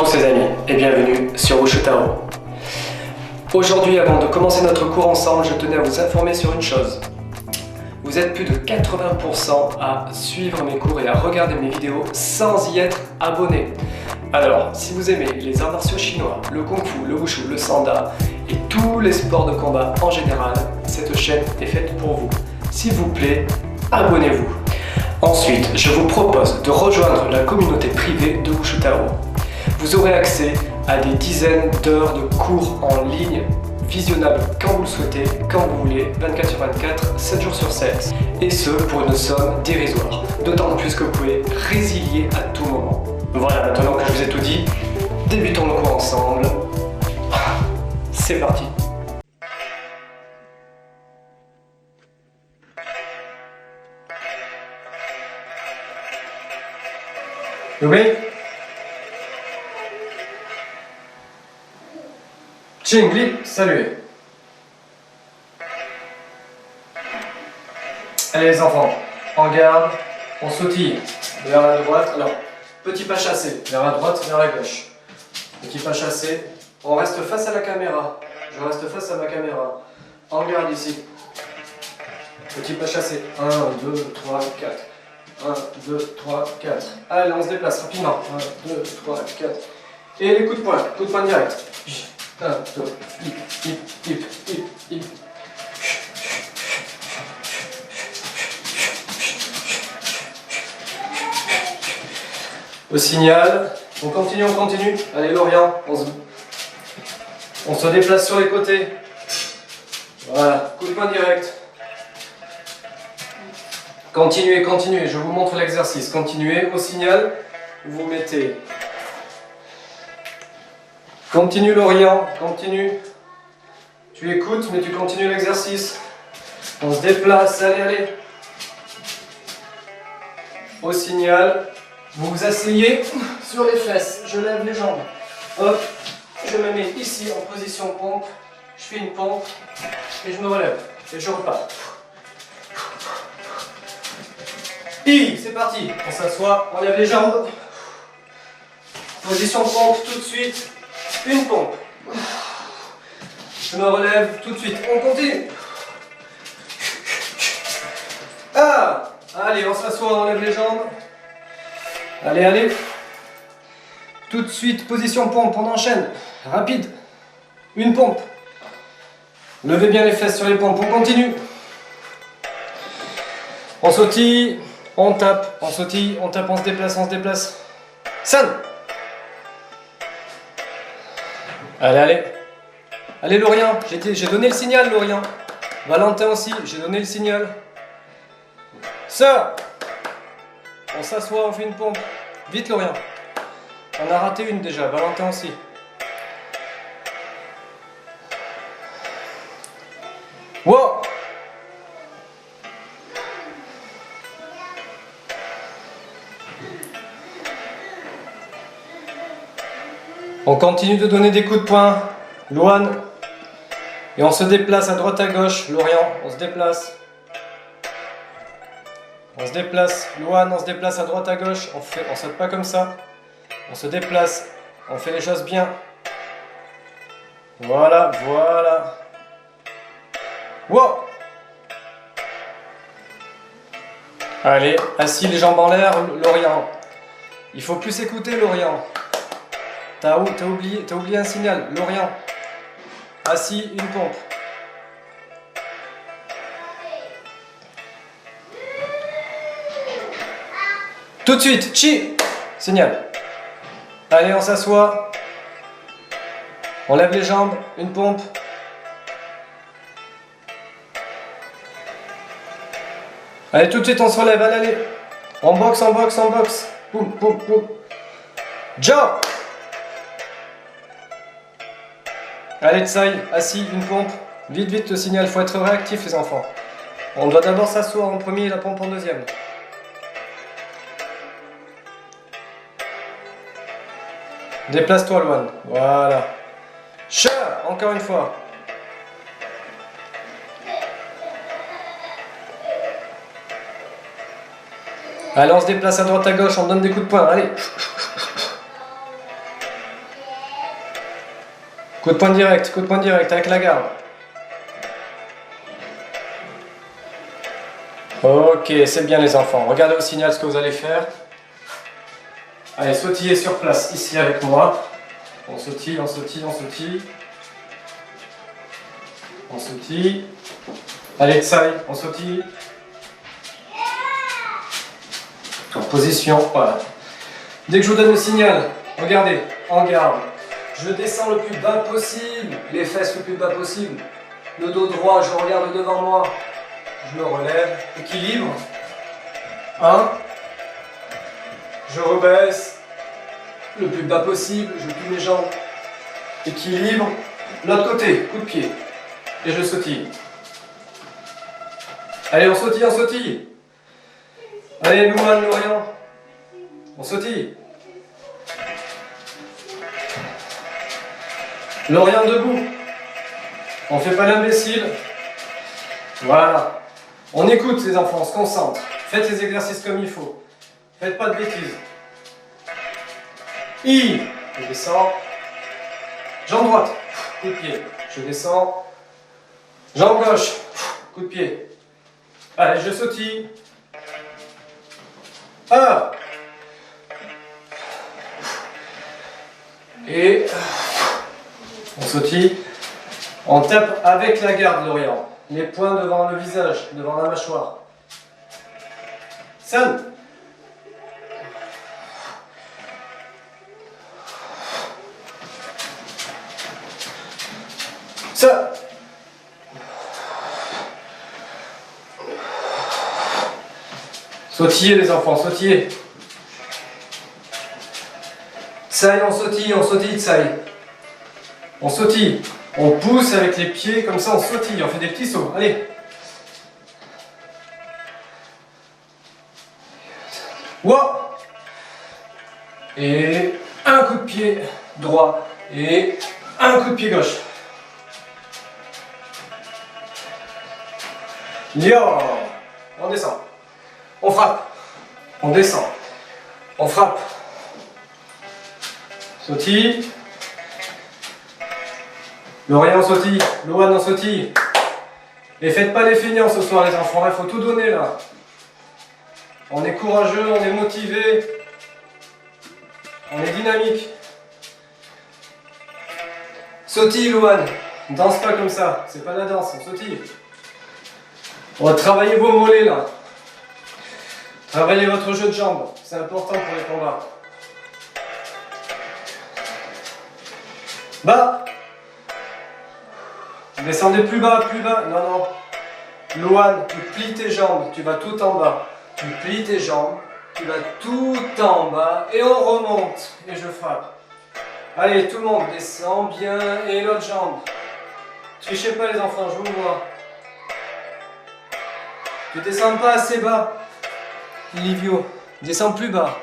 tous les amis et bienvenue sur Wushu Tao. Aujourd'hui, avant de commencer notre cours ensemble, je tenais à vous informer sur une chose. Vous êtes plus de 80% à suivre mes cours et à regarder mes vidéos sans y être abonné. Alors, si vous aimez les arts martiaux chinois, le kung fu, le wushu, le sanda et tous les sports de combat en général, cette chaîne est faite pour vous. S'il vous plaît, abonnez-vous. Ensuite, je vous propose de rejoindre la communauté privée de Wushu Tao. Vous aurez accès à des dizaines d'heures de cours en ligne, visionnables quand vous le souhaitez, quand vous voulez, 24 sur 24, 7 jours sur 7. Et ce, pour une somme dérisoire. D'autant plus que vous pouvez résilier à tout moment. Voilà, maintenant que je vous ai tout dit, débutons le cours ensemble. C'est parti. Oui. Chingli, saluez. Allez les enfants, en garde, on sautille vers la droite, alors petit pas chassé, vers la droite, vers la gauche. Petit pas chassé, on reste face à la caméra, je reste face à ma caméra, en garde ici. Petit pas chassé, 1, 2, 3, 4. 1, 2, 3, 4. Allez, on se déplace rapidement. 1, 2, 3, 4. Et les coups de poing direct. 1, 2, hip. Au signal, on continue. Allez, Lorient, on se déplace sur les côtés. Voilà, coup de poing direct. Continuez, je vous montre l'exercice. Continuez, au signal, vous mettez. Continue Lorient, continue. Tu écoutes, mais tu continues l'exercice. On se déplace, allez. Au signal, vous vous asseyez sur les fesses, je lève les jambes. Hop, je me mets ici en position pompe, je fais une pompe, et je me relève, et je repars. C'est parti, on s'assoit, on lève les jambes. Position pompe tout de suite, une pompe. Je me relève tout de suite, on continue. Allez, on s'assoit, on lève les jambes. Allez. Tout de suite, position pompe, on enchaîne. Rapide, une pompe. Levez bien les fesses sur les pompes, on continue. On sautille. On tape, on sautille, on tape, on se déplace. San. Allez Lorient, j'ai donné le signal Lorient. Valentin aussi, j'ai donné le signal. Ça. On s'assoit, on fait une pompe. Vite Lorient. On a raté une déjà, Valentin aussi. Wow. On continue de donner des coups de poing, Luan, et on se déplace à droite à gauche, Lorient, on se déplace, Luan, on se déplace à droite à gauche, on saute pas comme ça, on se déplace, on fait les choses bien, voilà, wow. Allez, assis les jambes en l'air, Lorient, il faut plus écouter Lorient. T'as oublié un signal, Lorient. Assis, une pompe. Tout de suite, chi, signal. Allez, on s'assoit. On lève les jambes, une pompe. Allez, tout de suite, on se relève, allez. En boxe. Boum. Joe. Allez, Tsai, assis, une pompe. Vite, le signal, faut être réactif les enfants. On doit d'abord s'asseoir en premier et la pompe en deuxième. Déplace-toi, Luan. Voilà. Chat, encore une fois. Allez, on se déplace à droite à gauche, on donne des coups de poing, allez. Coup de poing direct avec la garde. Ok, c'est bien les enfants. Regardez au signal ce que vous allez faire. Allez, sautillez sur place, ici avec moi. On sautille, on sautille, on sautille. On sautille. Allez, Tsai, on sautille. En position, voilà. Dès que je vous donne le signal, regardez, en garde. Je descends le plus bas possible, les fesses le plus bas possible. Le dos droit, je regarde devant moi. Je me relève, équilibre. 1. Je rebaisse le plus bas possible, je plie mes jambes. Équilibre. L'autre côté, coup de pied. Et je sautille. Allez, on sautille, on sautille. Allez, Louane, Lorient. On sautille. Lorient debout. On fait pas l'imbécile. Voilà. On écoute les enfants, on se concentre. Faites les exercices comme il faut. Faites pas de bêtises. Je descends. Jambe droite. Coup de pied. Je descends. Jambe gauche. Coup de pied. Allez, je sautille. 1. Et on sautille. On tape avec la garde, Lorient. Les poings devant le visage, devant la mâchoire. 5. Ça. Sautillez les enfants, sautillez. Tsai, on sautille, Tsai. On sautille. On pousse avec les pieds, comme ça on sautille, on fait des petits sauts. Allez. Wow. Et un coup de pied droit. Et un coup de pied gauche. Yo. On descend. On frappe. On descend. On frappe. Sautille. Lorient sautille. Louane en sautille. Et faites pas les feignants ce soir les enfants, il faut tout donner là. On est courageux, on est motivé. On est dynamique. Sautille Louane. Danse pas comme ça, c'est pas la danse, on sautille. On va travailler vos mollets là. Travaillez votre jeu de jambes, c'est important pour les combats. Bas. Descendez plus bas, plus bas. Non, non. Louane, tu plies tes jambes, tu vas tout en bas. Tu plies tes jambes, tu vas tout en bas et on remonte. Et je frappe. Allez, tout le monde descend bien et l'autre jambe. Trichez pas les enfants, je vous vois. Tu descends pas assez bas. Livio, descends plus bas.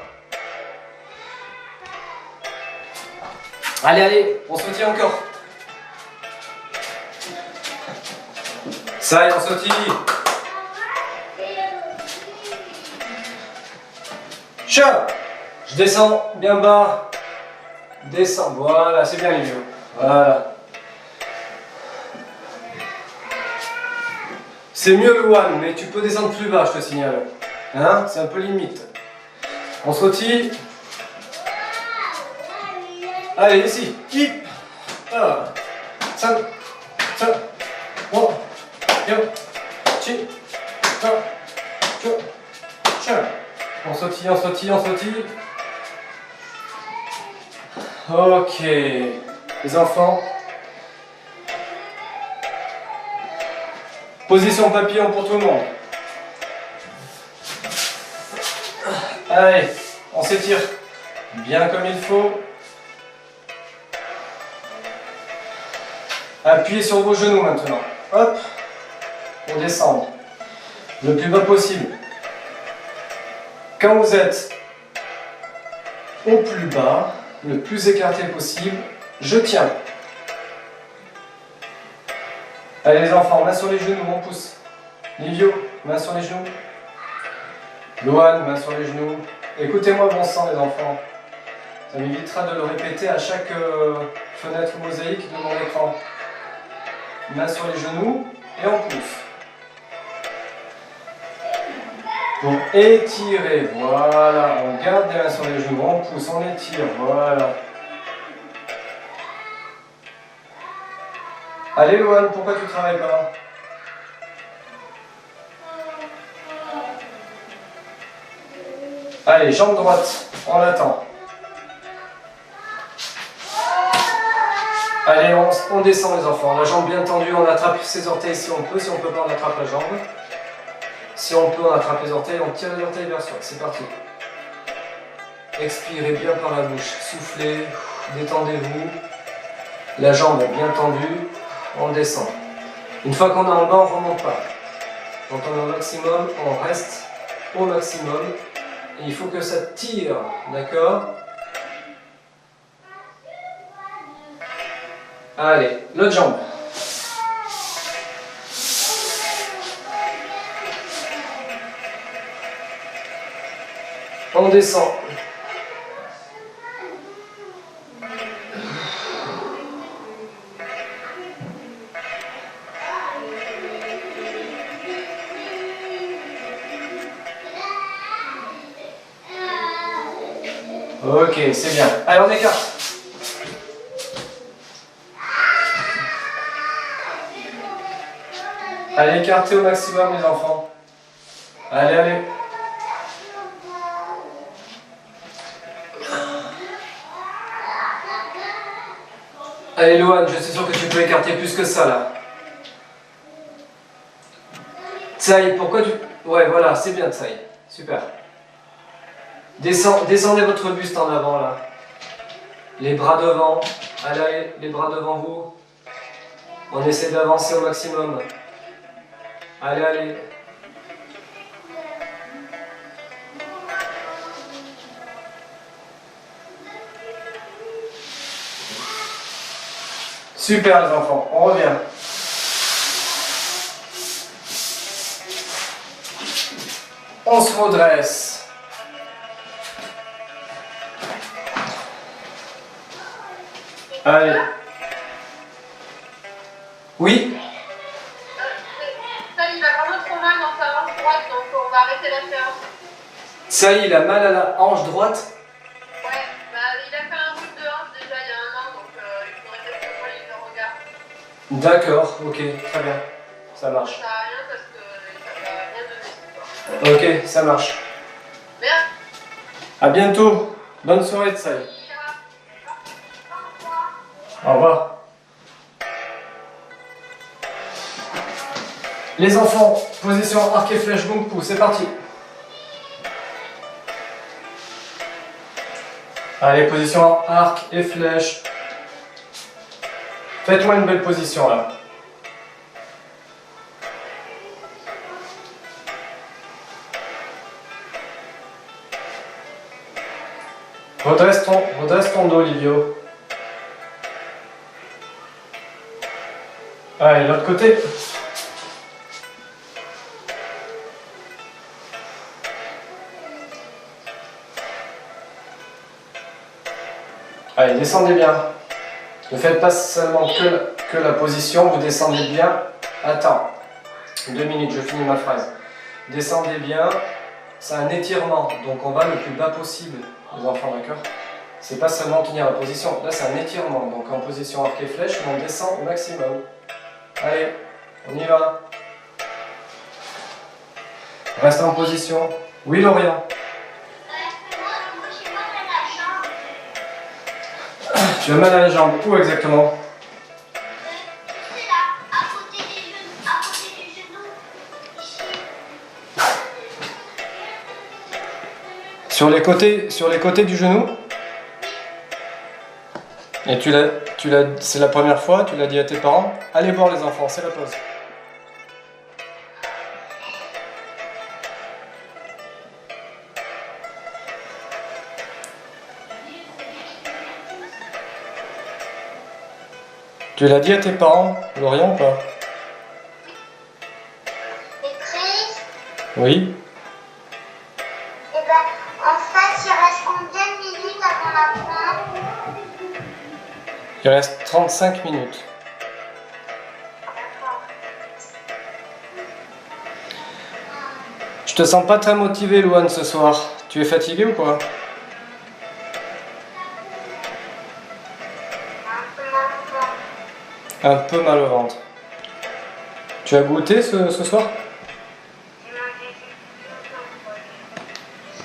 Allez, allez, on sautille encore. Ça y est, on sautille. Chat. Je descends bien bas. Descends, voilà, c'est bien Livio. Voilà. C'est mieux Louane, mais tu peux descendre plus bas, je te signale. Hein, c'est un peu limite. On sautille. Allez, ici. Hip. 1, 5, 5, 3, 4, 5, 4, 5. On sautille, on sautille, on sautille. Ok. Les enfants. Position papillon pour tout le monde. Allez, on s'étire bien comme il faut. Appuyez sur vos genoux maintenant. Hop, pour descendre le plus bas possible. Quand vous êtes au plus bas, le plus écarté possible, je tiens. Allez les enfants, main sur les genoux, on pousse. Livio, main sur les genoux. Louane, main sur les genoux. Écoutez-moi bon sang les enfants. Ça m'évitera de le répéter à chaque fenêtre mosaïque de mon écran. Main sur les genoux et on pousse. Pour étirer, voilà, on garde les mains sur les genoux, on pousse, on étire, voilà. Allez Loane, pourquoi tu ne travailles pas? Allez, jambe droite, on l'attend. Allez, on descend les enfants, la jambe bien tendue, on attrape ses orteils si on peut pas on attrape la jambe. Si on peut, on attrape les orteils, on tire les orteils vers soi, c'est parti. Expirez bien par la bouche, soufflez, détendez-vous. La jambe bien tendue, on descend. Une fois qu'on est en bas, on ne remonte pas. Quand on est au maximum, on reste au maximum. Et il faut que ça tire, d'accord? Allez, l'autre jambe. On descend. Ok, c'est bien. Allez, on écarte. Allez, écartez au maximum les enfants. Allez, allez. Allez Loane, je suis sûr que tu peux écarter plus que ça là. Tsai, pourquoi tu... Ouais, voilà, c'est bien Tsai. Super. Descendez votre buste en avant là. Les bras devant. Allez, allez, les bras devant vous. On essaie d'avancer au maximum. Allez, allez. Super les enfants, on revient. On se redresse. Allez. Oui. Ça, il a vraiment trop mal dans sa hanche droite, donc on va arrêter la séance. Ça y est, il a mal à la hanche droite. Ouais, bah, il a fait un bout de hanche déjà il y a un an, donc il faudrait peut-être que moi il le regarde. D'accord, ok, très bien. Ça marche. Ça sert à rien parce que ça va rien donner. Ok, ça marche. Merci. À bientôt. Bonne soirée, Tsai. Au revoir. Les enfants, position arc et flèche Kung Fu, c'est parti. Allez, position arc et flèche. Faites-moi une belle position là. Redresse ton dos, Livio. Allez, l'autre côté. Allez, descendez bien. Ne faites pas seulement que la position, vous descendez bien. Attends, 2 minutes, je finis ma phrase. Descendez bien, c'est un étirement, donc on va le plus bas possible, les enfants, d'accord? C'est pas seulement tenir la position, là c'est un étirement, donc en position arc et flèche, on descend au maximum. Allez, on y va. Reste en position. Oui, Lorient. Tu as mal à la jambe, où exactement? C'est là, à côté du genou, ici. Sur les côtés du genou? Et c'est la première fois, tu l'as dit à tes parents? Allez voir les enfants, c'est la pause. Tu l'as dit à tes parents, Lorient, ou pas? Maîtrise, Oui. et ben, en fait, il reste combien de minutes avant la fin? Il reste 35 minutes. Je te sens pas très motivé, Louane, ce soir. Tu es fatigué ou quoi? Un peu mal au ventre. Tu as goûté ce soir?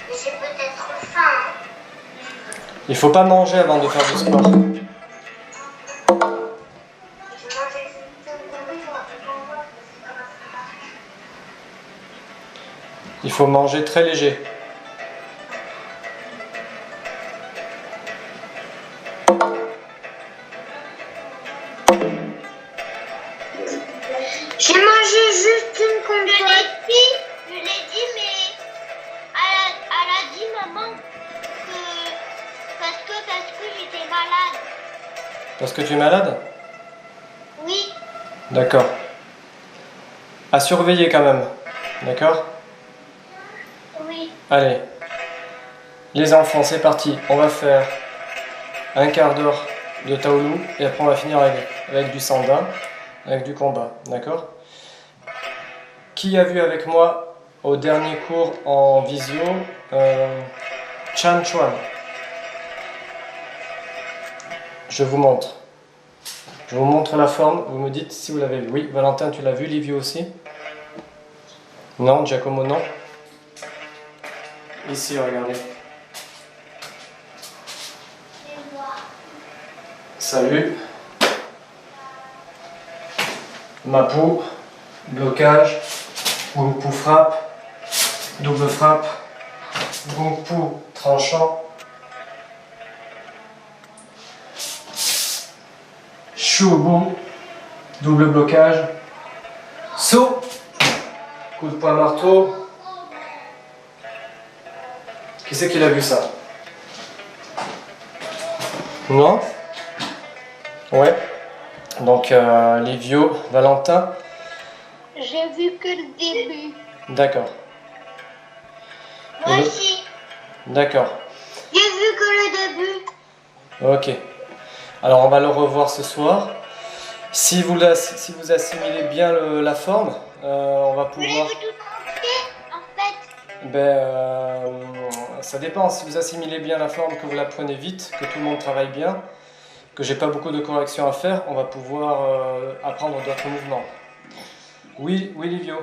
J'ai peut-être faim. Il faut pas manger avant de faire du sport. J'ai mangé Il faut manger très léger. J'ai mangé juste une compote. Je l'ai dit, mais elle a dit, maman, que parce que j'étais malade. Parce que tu es malade? Oui, D'accord. À surveiller quand même. D'accord? oui. Allez. Les enfants, c'est parti. On va faire un quart d'heure de Taolu et après on va finir avec du Sanda, avec du combat. D'accord? Qui a vu avec moi au dernier cours en visio Chan Chuan? Je vous montre. Je vous montre la forme, vous me dites si vous l'avez vu. Oui, Valentin, tu l'as vu, Livio aussi? Non, Giacomo, non? Ici, regardez. Salut. Mapou, blocage, Gongpu frappe, double frappe, Gongpu tranchant, Shubu, double blocage, saut, coup de poing marteau. Qui c'est qui l'a vu ça? Non? Ouais. Donc Livio, Valentin. J'ai vu que le début. D'accord. Moi aussi. D'accord. J'ai vu que le début. Ok. Alors on va le revoir ce soir. Si vous assimilez bien la forme, on va Vous l'avez pouvoir... vu tout entier, en fait. Ça dépend. Si vous assimilez bien la forme, que vous la prenez vite, que tout le monde travaille bien, que j'ai pas beaucoup de corrections à faire, on va pouvoir apprendre d'autres mouvements. Oui, oui, Livio.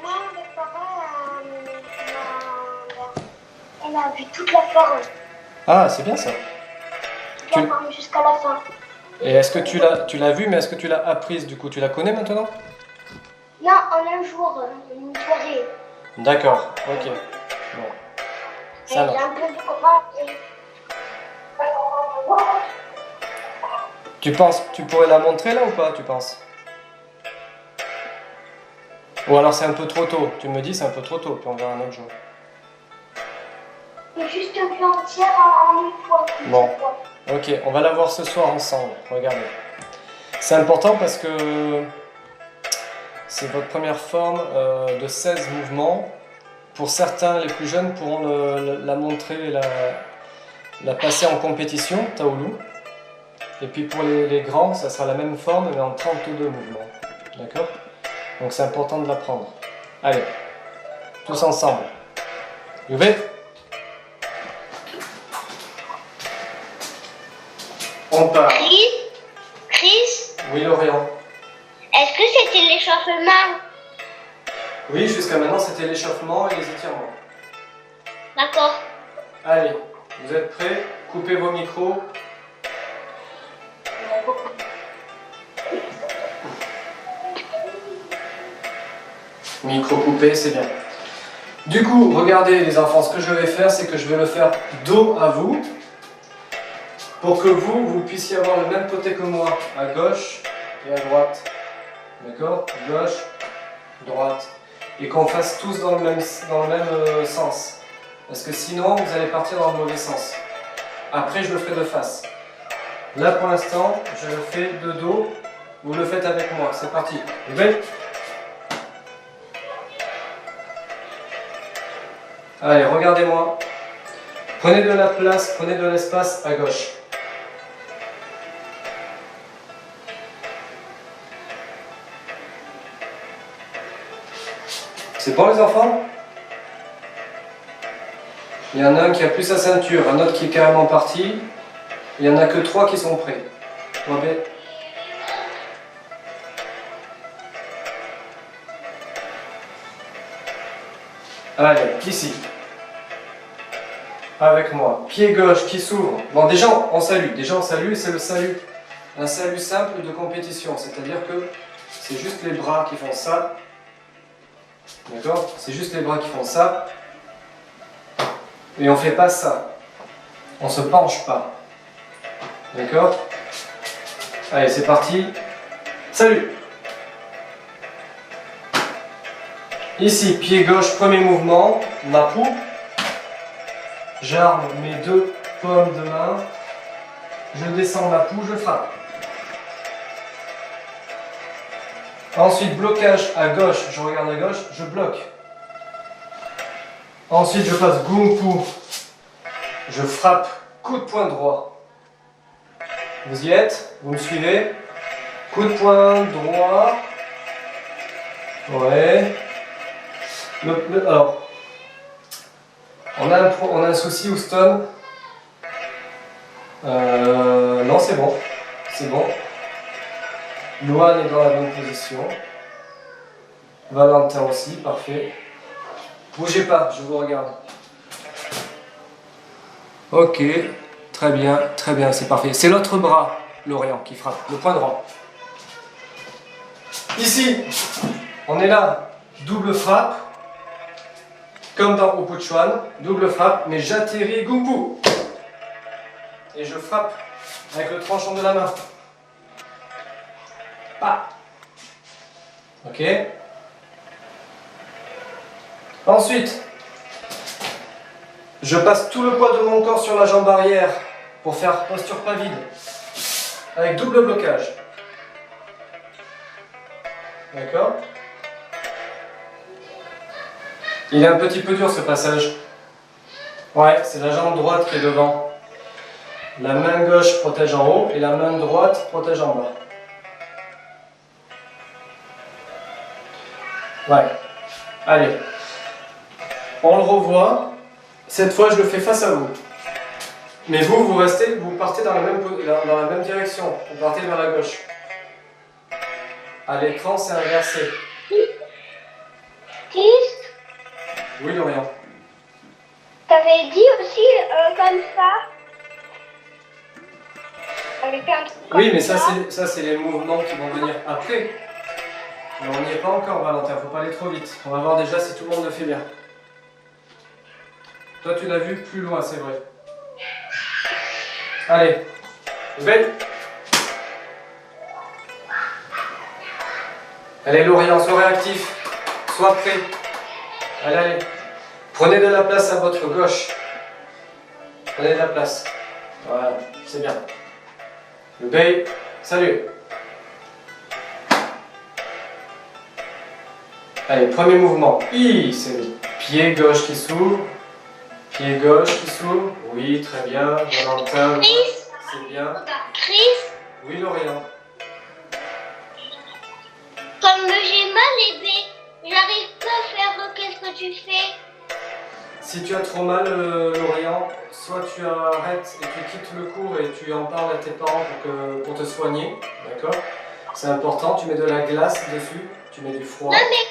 Moi, mes parents, elle a vu toute la forme. Ah, c'est bien ça. Toute la forme jusqu'à la fin. Et est-ce que tu l'as vu, mais est-ce que tu l'as apprise du coup? Tu la connais maintenant? Non, en un jour, une soirée. D'accord, ok. Bon. Ça Et marche. j'ai un peu de copain. Tu penses, tu pourrais la montrer là ou pas, tu penses? Ou alors c'est un peu trop tôt. Tu me dis c'est un peu trop tôt, puis on verra un autre jour. Et juste une entière en une fois. Bon. Ok, on va la voir ce soir ensemble. Regardez. C'est important parce que c'est votre première forme de 16 mouvements. Pour certains, les plus jeunes pourront la montrer et la passer en compétition, Taolu. Et puis pour les grands, ça sera la même forme mais en 32 mouvements. D'accord? Donc c'est important de l'apprendre. Allez, tous ensemble. Levez. On part. Chris, Oui, Lorient. est-ce que c'était l'échauffement? Oui, jusqu'à maintenant, c'était l'échauffement et les étirements. D'accord. Allez, vous êtes prêts? Coupez vos micros. Micro coupé, c'est bien. Du coup, regardez les enfants, ce que je vais faire, c'est que je vais le faire dos à vous, pour que vous puissiez avoir le même côté que moi, à gauche et à droite. D'accord? Gauche, droite. Et qu'on fasse tous dans le même sens. Parce que sinon, vous allez partir dans le mauvais sens. Après, je le ferai de face. Là, pour l'instant, je le fais de dos. Vous le faites avec moi. C'est parti. Levez. Allez, regardez-moi. Prenez de la place, prenez de l'espace à gauche. C'est bon les enfants? Il y en a un qui a plus sa ceinture, un autre qui est carrément parti. Il n'y en a que 3 qui sont prêts. 3B. Allez, ici. Avec moi. Pied gauche qui s'ouvre. Bon, déjà on salue. Déjà on salue et c'est le salut. Un salut simple de compétition. C'est-à-dire que c'est juste les bras qui font ça. D'accord? C'est juste les bras qui font ça. Et on ne fait pas ça. On ne se penche pas. D'accord? Allez, c'est parti. Salut! Ici, pied gauche, premier mouvement. Mapu. J'arme mes 2 paumes de main. Je descends Mapu, je frappe. Ensuite, blocage à gauche. Je regarde à gauche, je bloque. Ensuite, je passe Gumpu. Je frappe, coup de poing droit. Vous y êtes? Vous me suivez? Coup de poing droit. Ouais. Alors, on a un souci, Houston. Non, c'est bon. C'est bon. Luan est dans la bonne position. Valentin aussi, parfait. Bougez pas, je vous regarde. Ok, très bien, c'est parfait. C'est l'autre bras, Lorient, qui frappe, le point droit. Ici, on est là, double frappe, comme dans Opuchuan, double frappe, mais j'atterris Gumpu. Et je frappe avec le tranchant de la main. Ah. Ok. Ensuite, je passe tout le poids de mon corps sur la jambe arrière pour faire posture pas vide, avec double blocage. D'accord? Il est un petit peu dur ce passage. Ouais, c'est la jambe droite qui est devant. La main gauche protège en haut et la main droite protège en bas. Ouais. Allez. On le revoit. Cette fois, je le fais face à vous. Mais vous partez dans la même direction. Vous partez vers la gauche. À l'écran, c'est inversé. Chris, Oui, Lorient. t'avais dit aussi comme ça. Avec un truc Oui, comme mais ça, c'est les mouvements qui vont venir après. Mais on n'y est pas encore, Valentin. Faut pas aller trop vite. On va voir déjà si tout le monde le fait bien. Toi, tu l'as vu plus loin, c'est vrai. Allez. Belle. Allez, Lorient, sois réactif. Sois prêt. Allez, allez. Prenez de la place à votre gauche. Prenez de la place. Voilà, c'est bien. Le bay, salut. Allez, premier mouvement. C'est pied gauche qui s'ouvre. Pied gauche qui s'ouvre. Oui, très bien. Valentin, c'est bien. Chris, Oui, Lorient. comme j'ai mal aidé, j'arrive pas à faire qu'est-ce que tu fais. Si tu as trop mal, Lorient, soit tu arrêtes et tu quittes le cours et tu en parles à tes parents pour te soigner. D'accord? C'est important. Tu mets de la glace dessus. Tu mets du froid. Non mais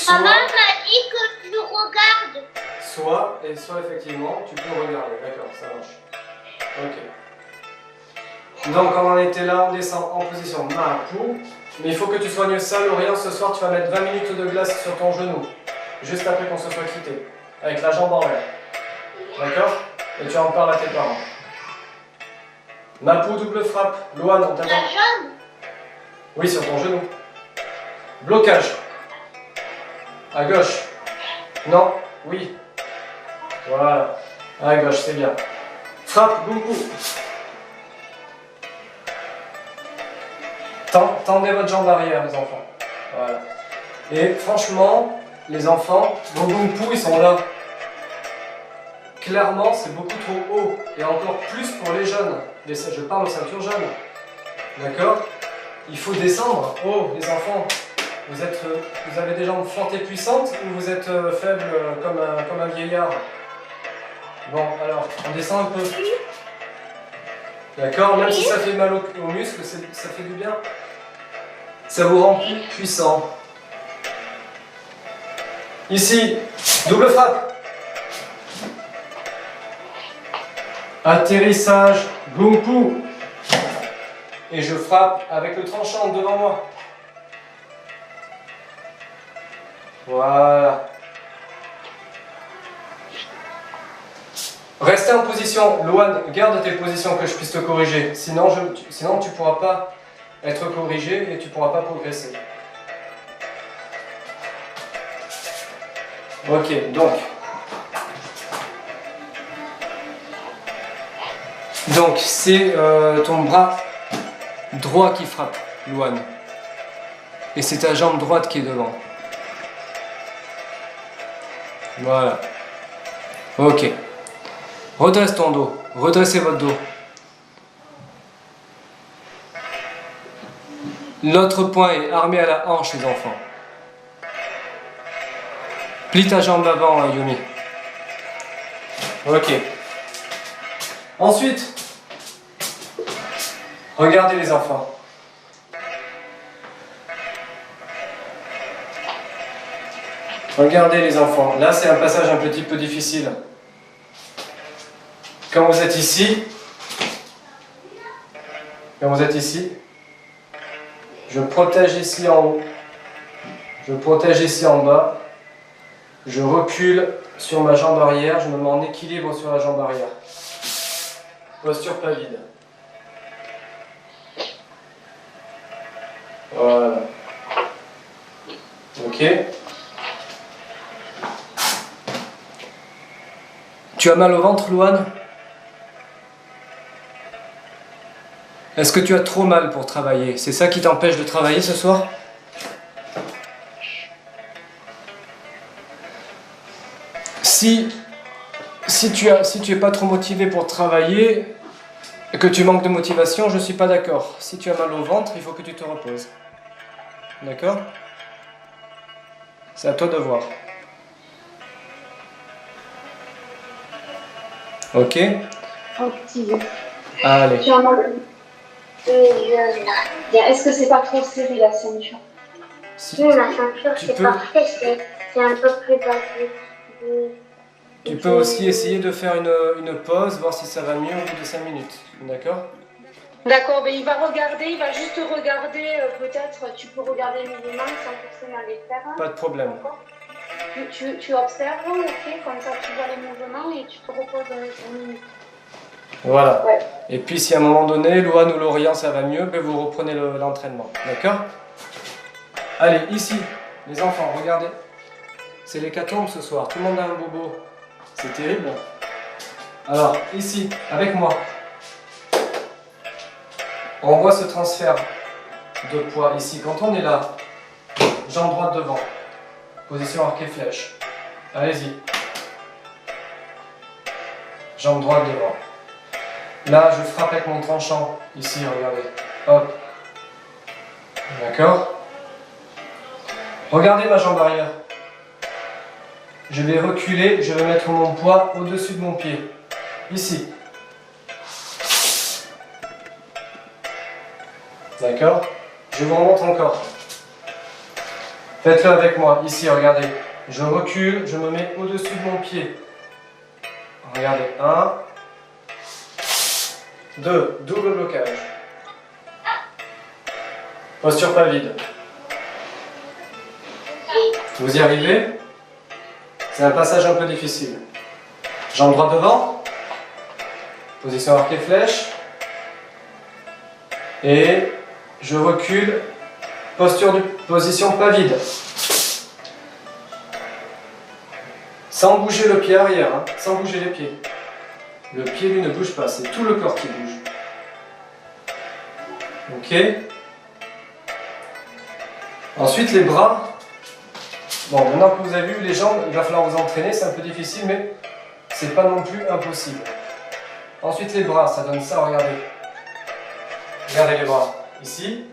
maman m'a dit que je regarde. Soit effectivement, tu peux regarder. D'accord, ça marche. Ok. Donc on en était là, on descend en position Mapu. Mais il faut que tu soignes ça, Lorient. Ce soir, tu vas mettre 20 minutes de glace sur ton genou. Juste après qu'on se soit quitté. Avec la jambe en l'air. D'accord? Et tu en parles à tes parents. Mapu, double frappe. Luan, on t'attend. La jambe. Oui, sur ton genou. Blocage. À gauche. Non. Oui. Voilà. À gauche, c'est bien. Frappe, Gumpu. Tendez votre jambe arrière, les enfants. Voilà. Et franchement, les enfants, vos Gumpu, ils sont là. Clairement, c'est beaucoup trop haut. Et encore plus pour les jeunes. Je parle aux ceintures jeunes. D'accord? Il faut descendre. Oh, les enfants. Vous avez des jambes fortes et puissantes ou vous êtes faible comme un vieillard? Bon, alors, on descend un peu. D'accord? Même si ça fait mal aux muscles, ça fait du bien. Ça vous rend plus puissant. Ici, double frappe. Atterrissage, boum pou. Et je frappe avec le tranchant devant moi. Voilà. Restez en position. Loane, garde tes positions que je puisse te corriger. Sinon, tu ne pourras pas être corrigé et tu ne pourras pas progresser. Ok, donc c'est ton bras droit qui frappe, Loane. Et c'est ta jambe droite qui est devant. Voilà. Ok. Redresse ton dos. Redressez votre dos. L'autre point est armé à la hanche, les enfants. Plie ta jambe avant, Yumi. Ok. Ensuite, regardez les enfants. Regardez les enfants. Là, c'est un passage un petit peu difficile. Quand vous êtes ici, je protège ici en haut. Je protège ici en bas. Je recule sur ma jambe arrière. Je me mets en équilibre sur la jambe arrière. Posture pas vide. Voilà. Ok. Tu as mal au ventre, Loane? Est-ce que tu as trop mal pour travailler? C'est ça qui t'empêche de travailler ce soir? Si tu es pas trop motivé pour travailler et que tu manques de motivation, je suis pas d'accord. Si tu as mal au ventre, il faut que tu te reposes. D'accord? C'est à toi de voir. Ok? Allez. Tu as mal. Est-ce que c'est pas trop serré la ceinture? Si Oui, ma ceinture, tu c'est peux- parfait, c'est un peu plus bas. Tu peux aussi essayer de faire une pause, voir si ça va mieux au bout de 5 minutes. D'accord? D'accord, mais il va juste regarder, peut-être, tu peux regarder les mouvements sans forcément les faire. Pas de problème. D'accord. Tu observes, ok, comme ça tu vois les mouvements et tu te reposes dans les 5 minutes. Voilà. Ouais. Et puis si à un moment donné, Loane ou Lorient ça va mieux, ben vous reprenez l'entraînement. D'accord? Allez, ici, les enfants, regardez. C'est l'hécatombe ce soir, tout le monde a un bobo. C'est terrible. Alors, ici, avec moi. On voit ce transfert de poids ici. Quand on est là, jambe droite devant. Position arc et flèche. Allez-y. Jambe droite devant. Là, je frappe avec mon tranchant. Ici, regardez. Hop. D'accord? Regardez ma jambe arrière. Je vais reculer, je vais mettre mon poids au-dessus de mon pied. Ici. D'accord? Je vous remonte encore. Faites-le avec moi. Ici, regardez. Je recule, je me mets au-dessus de mon pied. Regardez. 1, 2, double blocage. Posture pas vide. Vous y arrivez? C'est un passage un peu difficile. Jambe droite devant. Position arc et flèche. Et je recule. Position pas vide. Sans bouger le pied arrière, hein, sans bouger les pieds. Le pied lui ne bouge pas, c'est tout le corps qui bouge. Ok. Ensuite les bras. Bon, maintenant que vous avez vu les jambes, il va falloir vous entraîner, c'est un peu difficile, mais c'est pas non plus impossible. Ensuite les bras, ça donne ça, regardez. Regardez les bras. Ici.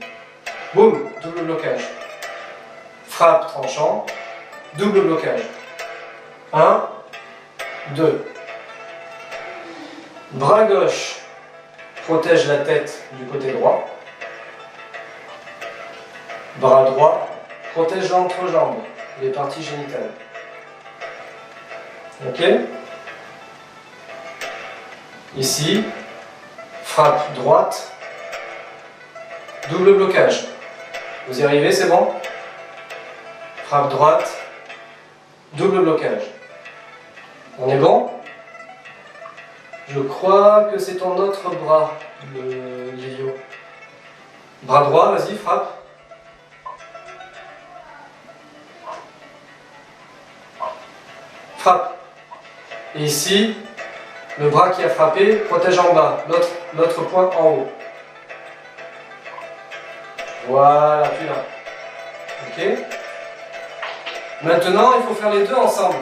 Boum, double blocage. frappe, tranchant, double blocage. 1, 2. Bras gauche protège la tête du côté droit. Bras droit protège l'entrejambe, les parties génitales. Ok? Ici, frappe droite, double blocage. Vous y arrivez, c'est bon? Frappe droite, double blocage. On est bon? Je crois que c'est ton autre bras, le Livio. Bras droit, vas-y, frappe. Frappe. Et ici, le bras qui a frappé protège en bas, l'autre point en haut. Voilà, puis là. Ok. Maintenant, il faut faire les deux ensemble.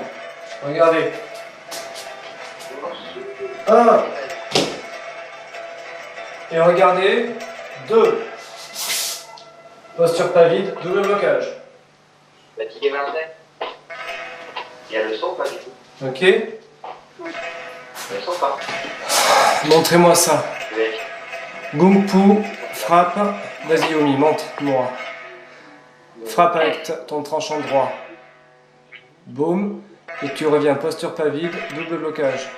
Regardez. 1. Et regardez. 2. Posture pas vide, double blocage. Fatigué, Martin? Il y a le son, pas du tout. Ok. Le son, pas. Montrez-moi ça. Oui. Gung Pu, frappe. Vas-y Yomi, montre-moi. Frappe avec ton tranchant droit. Boum. Et tu reviens, posture pas vide, double blocage.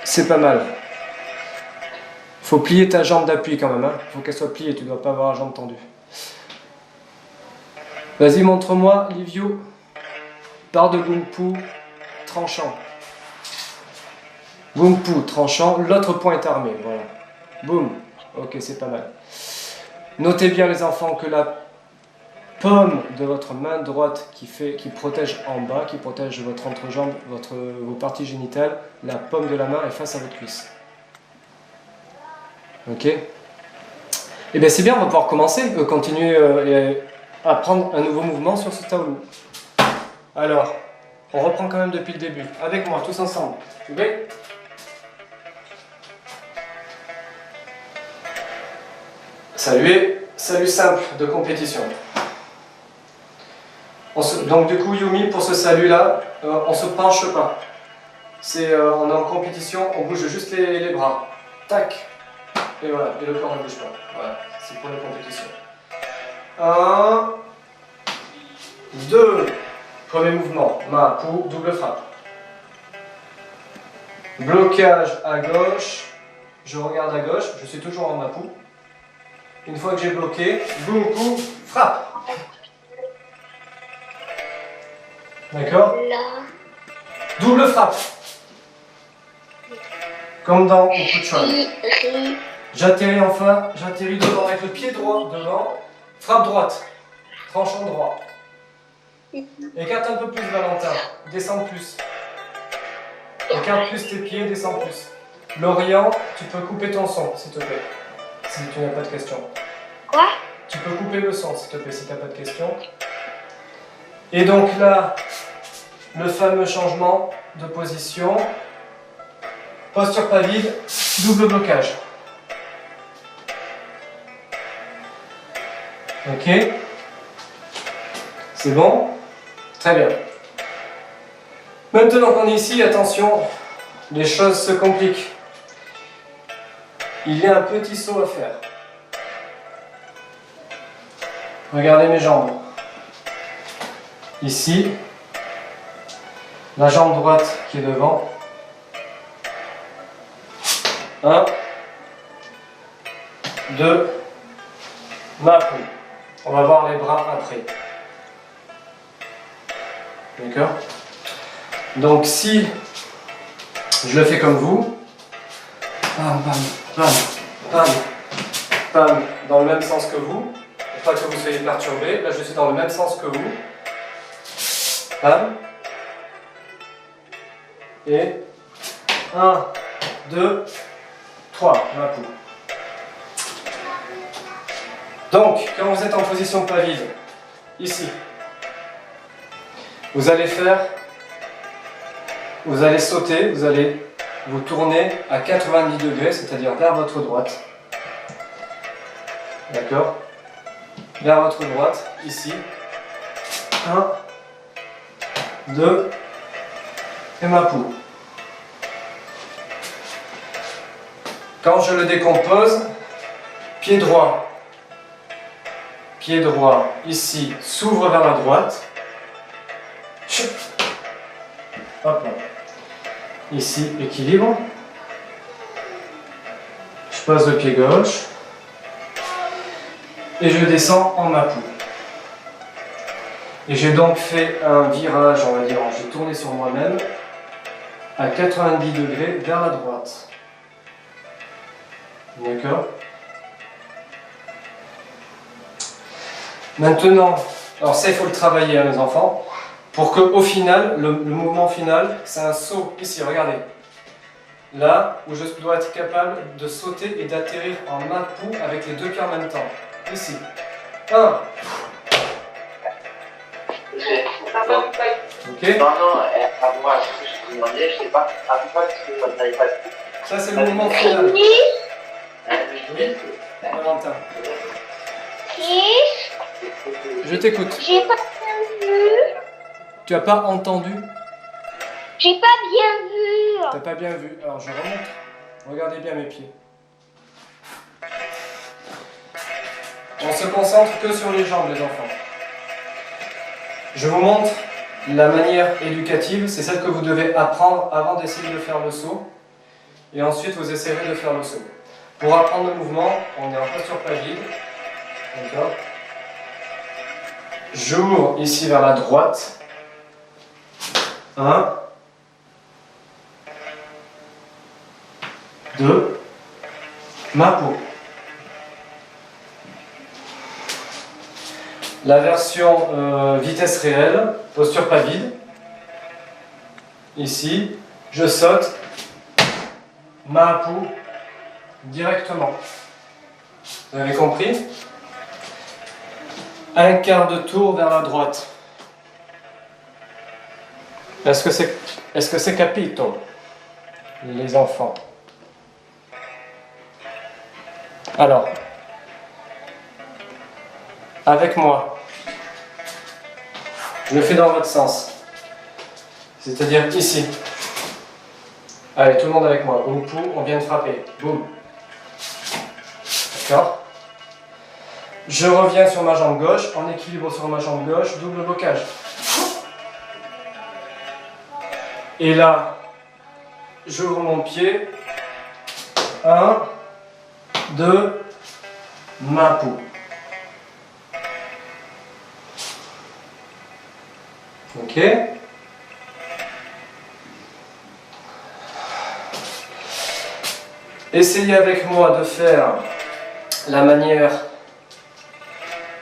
C'est pas mal. Faut plier ta jambe d'appui quand même. Hein. Faut qu'elle soit pliée, tu dois pas avoir la jambe tendue. Vas-y, montre-moi, Livio. Barre de Gung Pu, tranchant. Gung Pu, tranchant. L'autre point est armé, voilà. Boum. Ok, c'est pas mal. Notez bien les enfants que la paume de votre main droite qui protège en bas, qui protège votre entrejambe, vos parties génitales, la paume de la main est face à votre cuisse. Ok? Et bien c'est bien, on va pouvoir commencer, continuer et apprendre un nouveau mouvement sur ce taolu. Alors, on reprend quand même depuis le début. Avec moi, tous ensemble. Ok? Salut simple de compétition. Donc du coup, Yumi, pour ce salut-là, on se penche pas. On est en compétition, on bouge juste les bras. Tac. Et voilà, et le corps ne bouge pas. Voilà, c'est pour la compétition. 1, 2. Premier mouvement, main, pou, double frappe. Blocage à gauche. Je regarde à gauche, je suis toujours en ma pou. Une fois que j'ai bloqué, boum, boum, frappe. D'accord? Double frappe. Comme dans au coup de cheval. J'atterris enfin, j'atterris devant avec le pied droit devant. Frappe droite. Tranchant droit. Écarte un peu plus, Valentin. Descends plus. Écarte plus tes pieds, descends plus. Lorient, tu peux couper ton son, s'il te plaît. Si tu n'as pas de questions. Quoi? Tu peux couper le son, s'il te plaît, si tu n'as pas de questions. Et donc là, le fameux changement de position. Posture pas vide, double blocage. Ok? C'est bon? Très bien. Maintenant qu'on est ici, attention, les choses se compliquent. Il y a un petit saut à faire. Regardez mes jambes. Ici, la jambe droite qui est devant. 1, 2, ma pou. On va voir les bras après. D'accord? Donc si je le fais comme vous, bam, bam, bam, bam, bam, dans le même sens que vous, pour pas que vous soyez perturbés, là je suis dans le même sens que vous, bam, et 1, 2, 3, ma pou. Donc, quand vous êtes en position pas vide, ici, vous allez sauter, vous allez vous tourner à 90 degrés, c'est-à-dire vers votre droite. D'accord? vers votre droite, ici. 1, 2, et ma poule. Quand je le décompose, pied droit, ici, s'ouvre vers la droite. Hop là. Ici, équilibre. Je passe le pied gauche. Et je descends en ma poule. Et j'ai donc fait un virage, on va dire, j'ai tourné sur moi-même à 90 degrés vers la droite. D'accord? Maintenant, alors ça il faut le travailler, hein, les enfants, pour que au final, le mouvement final, c'est un saut. Ici, regardez. Là où je dois être capable de sauter et d'atterrir en ma poule avec les deux pieds en même temps. Ici. 1. Ok. Non, à moi, ce que je te demandais, je sais pas, à quoi est-ce que vous n'avez pas dit? Ça c'est le mouvement final. Oui, Valentin. Je t'écoute. J'ai pas bien vu. Tu as pas entendu? J'ai pas bien vu. T'as pas bien vu. Alors je remonte. Regardez bien mes pieds. On se concentre que sur les jambes, les enfants. Je vous montre la manière éducative, c'est celle que vous devez apprendre avant d'essayer de faire le saut. Et ensuite, vous essayerez de faire le saut. Pour apprendre le mouvement, on est en posture pavide. D'accord? J'ouvre ici vers la droite. 1. 2. Ma peau. La version vitesse réelle, posture pas vide. Ici, je saute ma peau directement. Vous avez compris? Un quart de tour vers la droite. Est-ce que c'est capito, les enfants? Alors, avec moi, je le fais dans votre sens. C'est-à-dire ici. Allez, tout le monde avec moi. Boum, pou, on vient de frapper. Boum. D'accord? Je reviens sur ma jambe gauche, en équilibre sur ma jambe gauche, double blocage. Et là, j'ouvre mon pied. 1, 2, ma peau. Ok. Essayez avec moi de faire la manière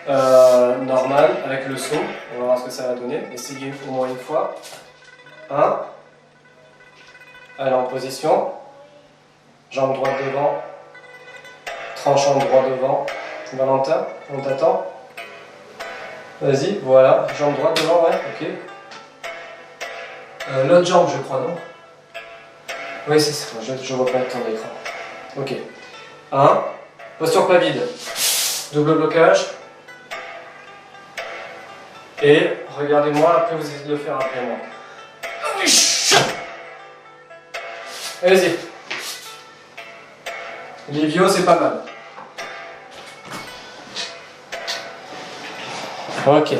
normale avec le saut. On va voir ce que ça va donner. Essayez au moins une fois. 1. Allez en position. Jambe droite devant. Tranchant droit devant. Valentin, on t'attend. Vas-y, voilà. Jambe droite devant, ouais, ok. L'autre jambe, je crois, non? Oui, c'est ça. Je vois pas ton écran. Ok. 1. Posture pas vide. Double blocage. Et regardez-moi, après vous essayez de le faire après moi. Allez-y. Livio, c'est pas mal. Ok.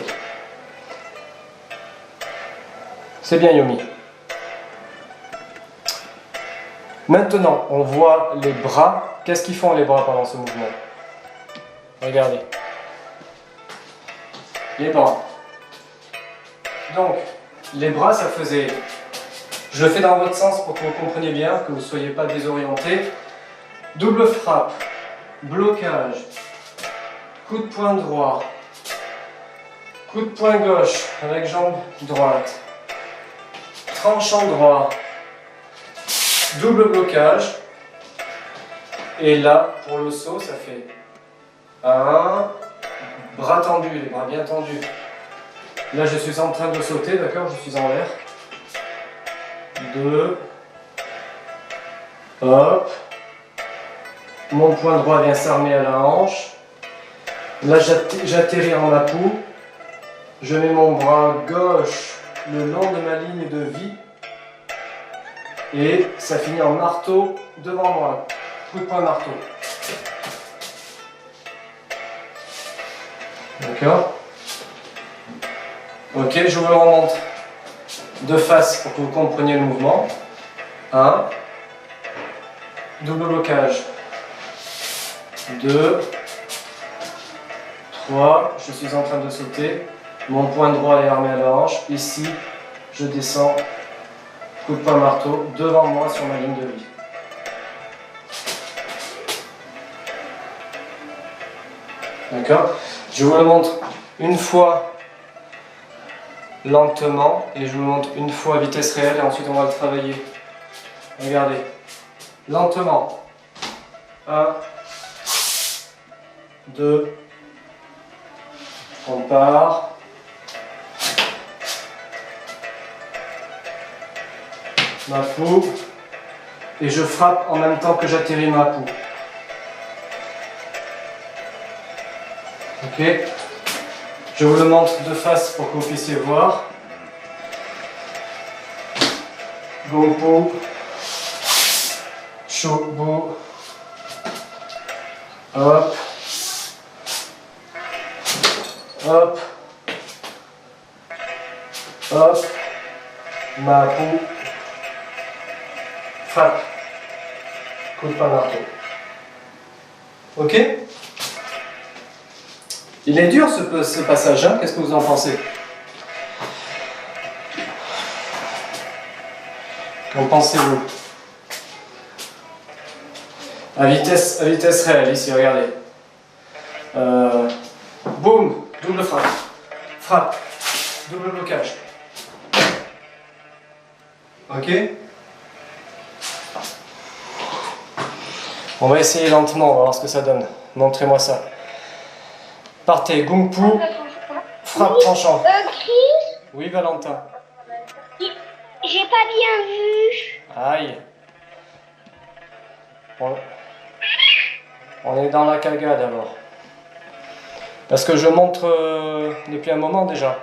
C'est bien, Yomi. Maintenant, on voit les bras. Qu'est-ce qu'ils font les bras pendant ce mouvement? Regardez. Les bras. Donc, les bras, ça faisait... Je le fais dans votre sens pour que vous compreniez bien, que vous ne soyez pas désorientés. Double frappe, blocage, coup de poing droit, coup de poing gauche avec jambe droite, tranchant droit, double blocage. Et là, pour le saut, ça fait 1, bras tendus, les bras bien tendus. Là, je suis en train de sauter, d'accord? Je suis en l'air. 2, hop. Mon poing droit vient s'armer à la hanche. Là, j'atterris en Mapu. Je mets mon bras gauche le long de ma ligne de vie. Et ça finit en marteau devant moi. Coup de poing marteau. D'accord? Ok, je vous le remonte de face pour que vous compreniez le mouvement. 1. Double blocage. 2. 3. Je suis en train de sauter. Mon poing droit est armé à la hanche. Ici, je descends. Coup de poing marteau devant moi sur ma ligne de vie. D'accord? Je vous le montre une fois lentement et je vous le montre une fois à vitesse réelle et ensuite on va le travailler. Regardez. Lentement. 1, 2, on part. Mapu. Et je frappe en même temps que j'atterris Mapu. Ok. Je vous le montre de face pour que vous puissiez voir. Gongpu. Shobu. Hop. Hop. Hop. Mapu. Frappe. Coup de poing marteau. Ok? Il est dur ce passage, hein? Qu'est-ce que vous en pensez? Qu'en pensez-vous? À vitesse réelle, ici, regardez. Boum, double frappe. Frappe, double blocage. Ok? On va essayer lentement, on va voir ce que ça donne. Montrez-moi ça. Partez, Gongpu, frappe tranchant. Chris, Oui, Valentin. j'ai pas bien vu. Aïe. On est dans la cagade alors. Parce que je montre depuis un moment déjà.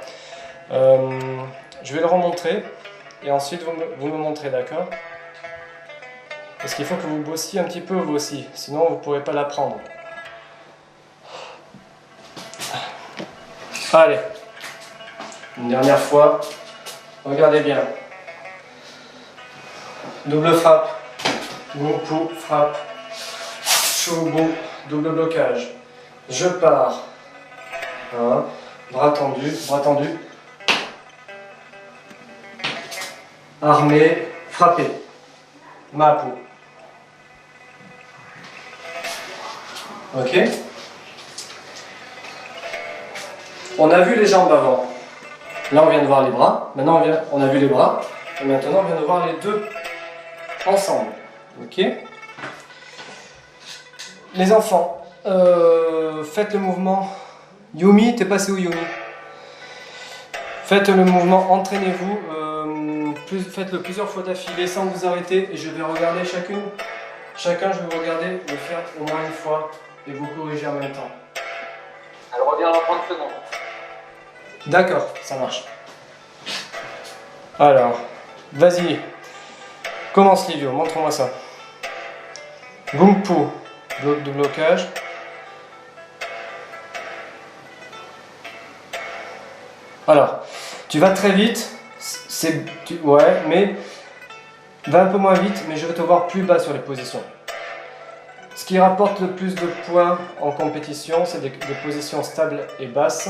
Je vais le remontrer et ensuite vous me montrez, d'accord? Parce qu'il faut que vous bossiez un petit peu vous aussi, sinon vous ne pourrez pas l'apprendre. Allez, une dernière fois, regardez bien. Double frappe, Gongpu, frappe, Shobu, double blocage. Je pars. Bras tendu, bras tendu. Armé, frappé. Mapu. Ok? On a vu les jambes avant. Là, on vient de voir les bras. Maintenant, on a vu les bras. Et maintenant, on vient de voir les deux ensemble. Ok? Les enfants, faites le mouvement. Yumi, t'es passé où, Yumi? Faites le mouvement, entraînez-vous. Faites-le plusieurs fois d'affilée sans vous arrêter. Et je vais regarder chacun, je vais vous regarder le faire au moins une fois. Et vous corriger en même temps. Elle revient dans 30 secondes. D'accord, ça marche. Alors, vas-y. Commence Livio, montre-moi ça. Gongpu, bloc de blocage. Alors, tu vas très vite. Ouais, mais va un peu moins vite, mais je veux te voir plus bas sur les positions. Ce qui rapporte le plus de points en compétition, c'est des positions stables et basses.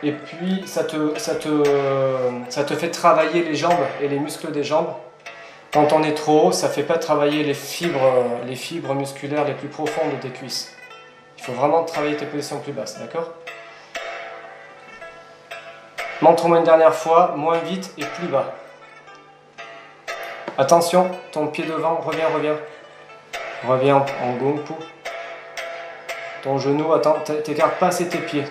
Et puis, ça te fait travailler les jambes et les muscles des jambes. Quand on est trop haut, ça ne fait pas travailler les fibres musculaires les plus profondes des cuisses. Il faut vraiment travailler tes positions plus basses, d'accord? Montre-moi une dernière fois, moins vite et plus bas. Attention, ton pied devant, reviens. Reviens en Gongpu. Ton genou, attends, t'écartes pas assez tes pieds.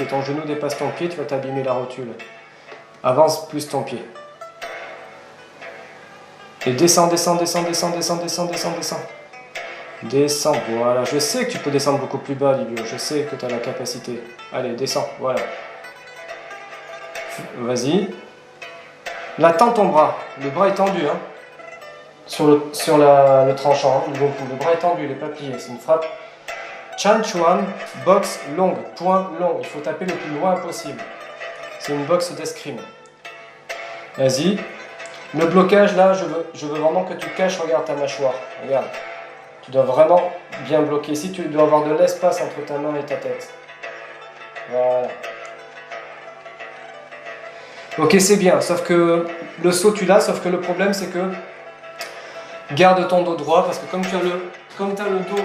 Ton genou dépasse ton pied, tu vas t'abîmer la rotule. Avance plus ton pied. Et descends. Descends, voilà. Je sais que tu peux descendre beaucoup plus bas, Livio. Je sais que tu as la capacité. Allez, descends, voilà. Vas-y. Là, tends ton bras. Le bras est tendu, hein. Sur le tranchant, hein, le bras est tendu, il n'est pas plié. C'est une frappe. Chan Chuan, boxe longue, point long. Il faut taper le plus loin possible. C'est une boxe d'escrime. Vas-y. Le blocage, là, je veux vraiment que tu caches, regarde ta mâchoire. Regarde. Tu dois vraiment bien bloquer. Ici, tu dois avoir de l'espace entre ta main et ta tête. Voilà. Ok, c'est bien. Sauf que le saut, tu l'as. Sauf que le problème, c'est que garde ton dos droit. Parce que comme tu as le dos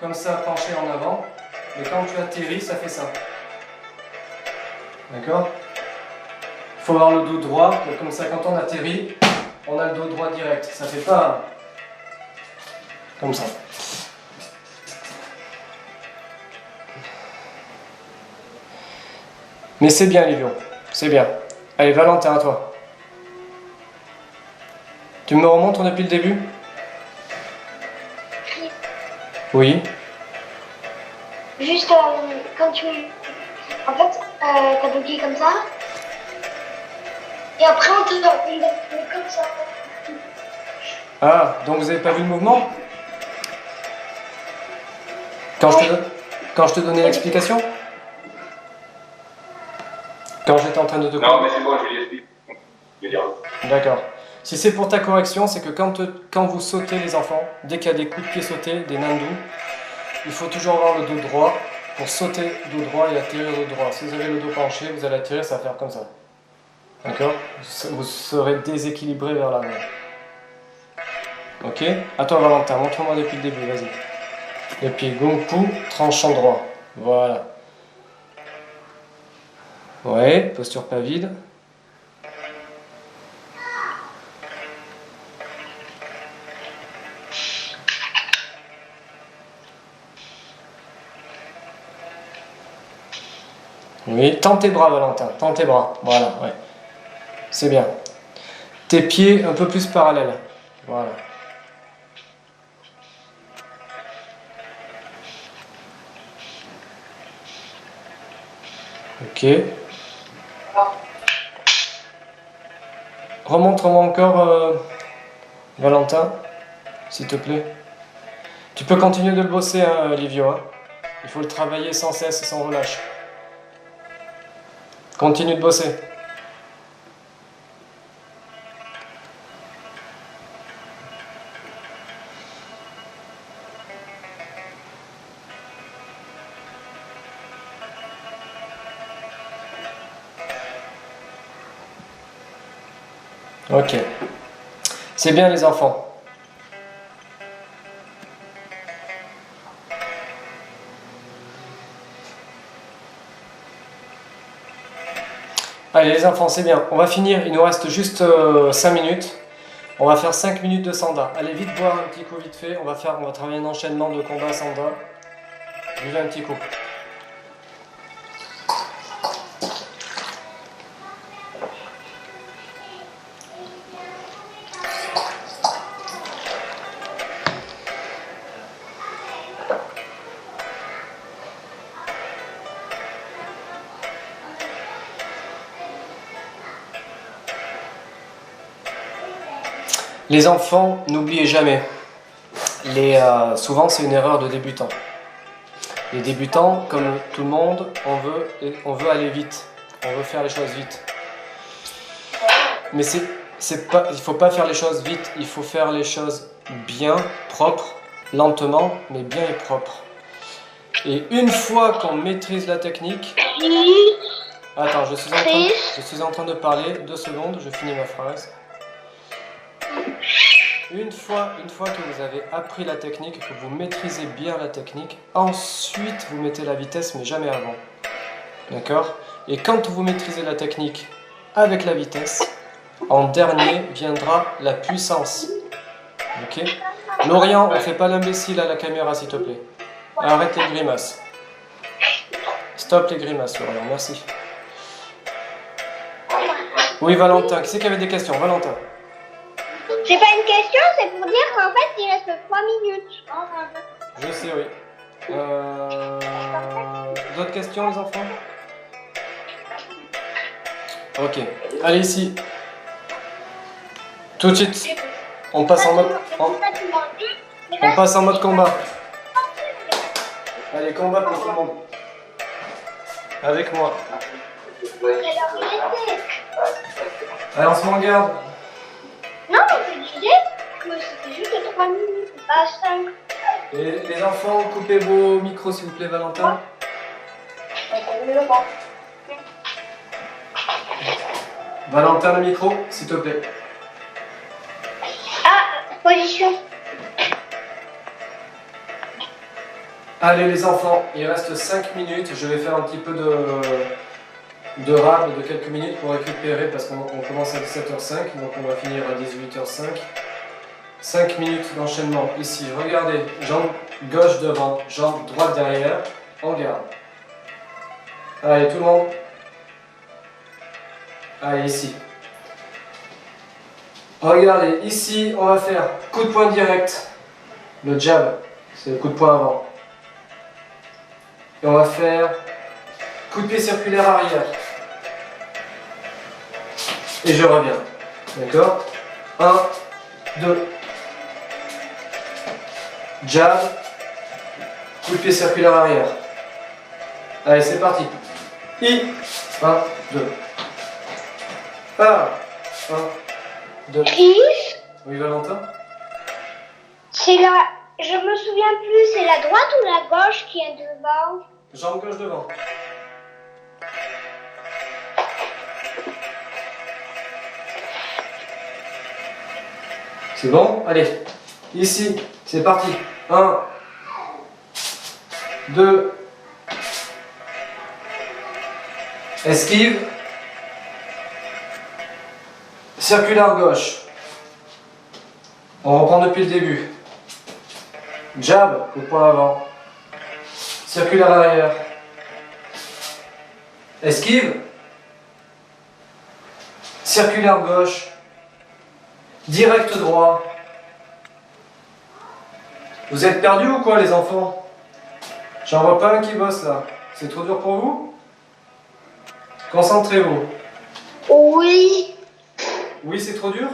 comme ça penché en avant, mais quand tu atterris, ça fait ça. D'accord? Il faut avoir le dos droit. Comme ça, quand on atterrit, on a le dos droit direct. Ça fait pas comme ça. Mais c'est bien, Livio. C'est bien. Allez, Valentin, à toi. Tu me remontres depuis le début? Oui. Juste quand tu... En fait, t'as bloqué comme ça. Et après, on te met comme ça. Ah, donc vous n'avez pas vu le mouvement? Quand je te donnais l'explication? Quand j'étais en train de te... Non, mais c'est bon, je lui explique. Je vais dire. D'accord. Si c'est pour ta correction, c'est que quand vous sautez les enfants, dès qu'il y a des coups de pied sautés, des nandous, il faut toujours avoir le dos droit pour sauter dos droit et atterrir dos droit. Si vous avez le dos penché, vous allez atterrir, ça va faire comme ça. D'accord? Vous serez déséquilibré vers l'avant. Ok? À toi, Valentin, montre-moi depuis le début, vas-y. Le pied Gong Pu, tranchant droit. Voilà. Ouais, posture pas vide. Oui, tends tes bras, Valentin, tends tes bras. Voilà, ouais. C'est bien. Tes pieds un peu plus parallèles. Voilà. Ok. Remontre-moi encore, Valentin, s'il te plaît. Tu peux continuer de le bosser, hein, Livio. Hein. Il faut le travailler sans cesse et sans relâche. Continue de bosser. Ok. C'est bien les enfants. Allez les enfants, c'est bien. On va finir, il nous reste juste 5 minutes. On va faire 5 minutes de sanda. Allez vite boire un petit coup vite fait. On va travailler un enchaînement de combat sanda. Buvez un petit coup. Les enfants, n'oubliez jamais, souvent c'est une erreur de débutants. Les débutants, comme tout le monde, on veut aller vite, on veut faire les choses vite. Mais il ne faut pas faire les choses vite, il faut faire les choses bien, propres, lentement, mais bien et propre. Et une fois qu'on maîtrise la technique... Attends, je suis en train de parler, 2 secondes, je finis ma phrase. Une fois que vous avez appris la technique, que vous maîtrisez bien la technique, ensuite vous mettez la vitesse, mais jamais avant. D'accord? Et quand vous maîtrisez la technique avec la vitesse, en dernier viendra la puissance. Ok? Lorient, on ne fait pas l'imbécile à la caméra, s'il te plaît. Arrête les grimaces. Stop les grimaces, Lorient, merci. Oui, Valentin, qui c'est qui avait des questions? Valentin. C'est pas une question, c'est pour dire qu'en fait, il reste 3 minutes. Je sais, oui. D'autres questions, les enfants? Ok. Allez, ici. Tout de suite. On passe en mode combat. Allez, combat pour tout le monde. Avec moi. Allez, on se met en garde. Non, je disais que c'était juste 3 minutes, pas 5. Les enfants, coupez vos micros s'il vous plaît, Valentin. Valentin, le micro, s'il te plaît. Ah, position. Allez les enfants, il reste 5 minutes. Je vais faire un petit peu de rab de quelques minutes pour récupérer parce qu'on commence à 17h05, donc on va finir à 18h05. 5 minutes d'enchaînement ici. Regardez, jambe gauche devant, jambe droite derrière, en garde. Allez tout le monde. Allez ici. Regardez, ici on va faire coup de poing direct. Le jab, c'est le coup de poing avant. Et on va faire coup de pied circulaire arrière. Et je reviens. D'accord? 1, 2. Jab. Coup de pied circulaire arrière. Allez, c'est parti. 1, 2. 1, 2. Chris, Oui, Valentin? c'est la... Je me souviens plus, c'est la droite ou la gauche qui est devant? Jambe gauche devant. C'est bon? Allez. Ici, c'est parti. 1, 2. Esquive. Circulaire gauche. On reprend depuis le début. Jab, le point avant. Circulaire arrière. Esquive. Circulaire gauche. Direct droit. Vous êtes perdus ou quoi les enfants? J'en vois pas un qui bosse là. C'est trop dur pour vous? Concentrez-vous. Oui. Oui, c'est trop dur?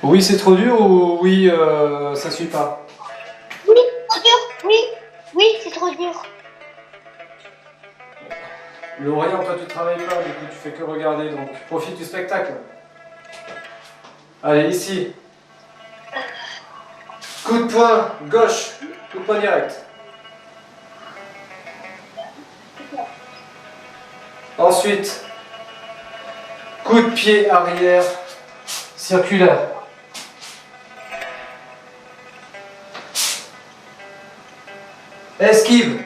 Oui, c'est trop dur ou oui, ça suit pas? Oui, trop dur. Oui. Oui, c'est trop dur. Lorient, toi tu travailles pas, du coup tu fais que regarder, donc profite du spectacle. Allez, ici. Coup de poing gauche, coup de poing direct. Ensuite, coup de pied arrière, circulaire. Esquive.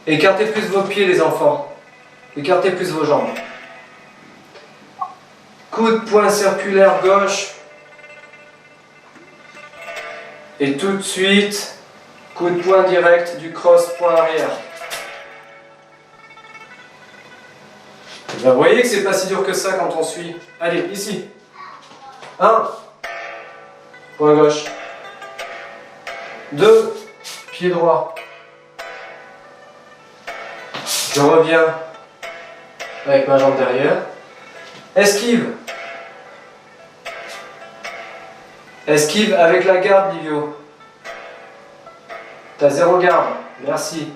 Écartez plus vos pieds les enfants. Écartez plus vos jambes. Coup de poing circulaire gauche. Et tout de suite, coup de poing direct du cross poing arrière. Ben, vous voyez que c'est pas si dur que ça quand on suit. Allez, ici. 1. Poing gauche. 2. Pied droit. Je reviens avec ma jambe derrière. Esquive. Esquive avec la garde, Livio. T'as 0 garde. Merci.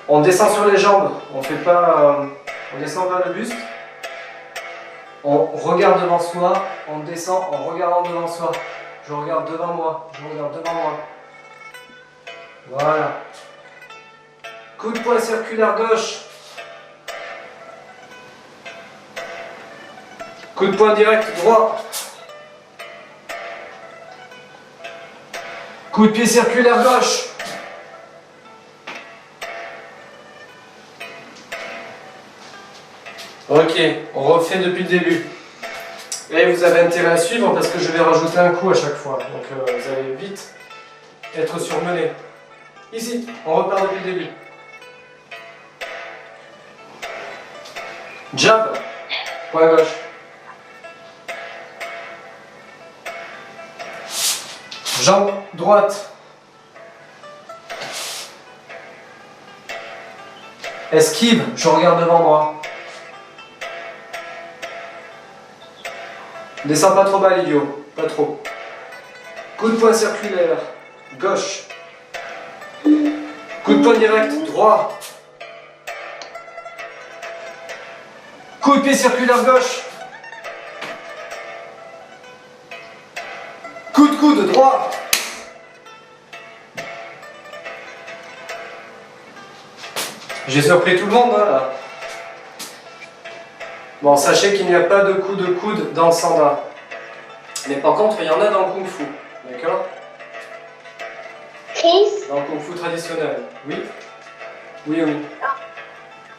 On descend sur les jambes. On fait pas... on descend vers le buste. On regarde devant soi. On descend en regardant devant soi. Je regarde devant moi. Je regarde devant moi. Voilà. Coup de poing circulaire gauche. Coup de poing direct droit. Coup de pied circulaire gauche. Ok, on refait depuis le début. Et vous avez intérêt à suivre parce que je vais rajouter un coup à chaque fois. Donc vous allez vite être surmené. Ici, on repart depuis le début. Jab. Point gauche. Jambe droite. Esquive, je regarde devant moi. Descends pas trop bas, l'idiot. Pas trop. Coup de poing circulaire. Gauche. Coup de poing direct. Droit. Coup de pied circulaire gauche. Coup de coude droit. J'ai surpris tout le monde, hein, là. Bon, sachez qu'il n'y a pas de coup de coude dans le sanda. Mais par contre, il y en a dans le kung fu. D'accord? Chris, Dans le kung fu traditionnel. Oui? Oui, oui.